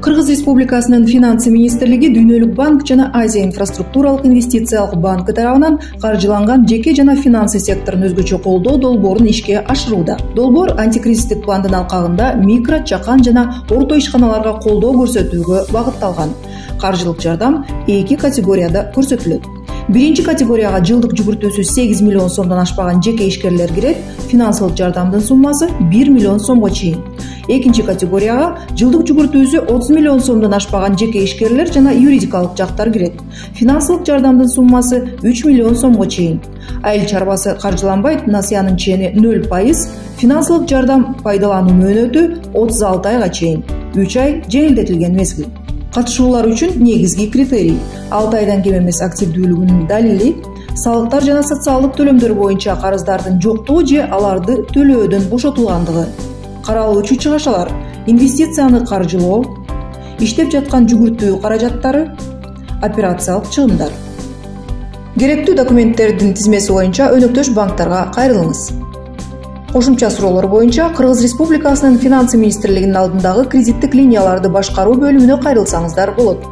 Кыргыз Республикасынын Финансы министрлиги Дүйнөлүк банк жана Азия инфраструктуралык инвестициялык банкы тарабынан каржыланган жеке жана финансы секторун өзгөчө колдоо долбоорун ишке ашырууда. Долбоор антикризистик пландын алкагында микро, чакан жана орто ишканаларга колдоо көрсөтүүгө багытталган. Каржылык жардам 2 категорияда көрсөтүлөт. Биринчи категорияга жылдык жүгүртүүсү 8 миллион сомдон ашпаган жеке ишкерлер кирет, финансылык жардамдын суммасы 1 миллион сомго чейин. Экинчи категорияга жылдык жүгүртүүсү 30 миллион сомдон ашпаган жеке ишкерлер жана юридикалык жактар кирет. Финансылык жардамдын суммасы 3 миллион сомго чейин. Айыл чарбасы каржыланбайт, насыянын чени 0%, финансылык жардам пайдалануу мөөнөтү 36 айга чейин. 3 ай жеңилдетилген мезгил. Катышуулар үчүн негизги критерий 6 айдан кем эмес активдүүлүгүнүн далили, салыктар жана социалдык төлөмдөр боюнча карыздардын жоктугу же аларды төлөөдөн бошотулгандыгы, каралуучу чыгашалар, инвестицияны каржылоо, иштеп жаткан жүгүртүү каражаттары, операциялык чыгымдар. Керектүү документтердин тизмеси боюнча өнөктөш банктарга кайрылыңыз. Кошумча суроолор боюнча Кыргыз Республикасынын Финансы министрлигинин алдындагы кредиттик линияларды башкаруу бөлүмүнө кайрылсаңыздар болот.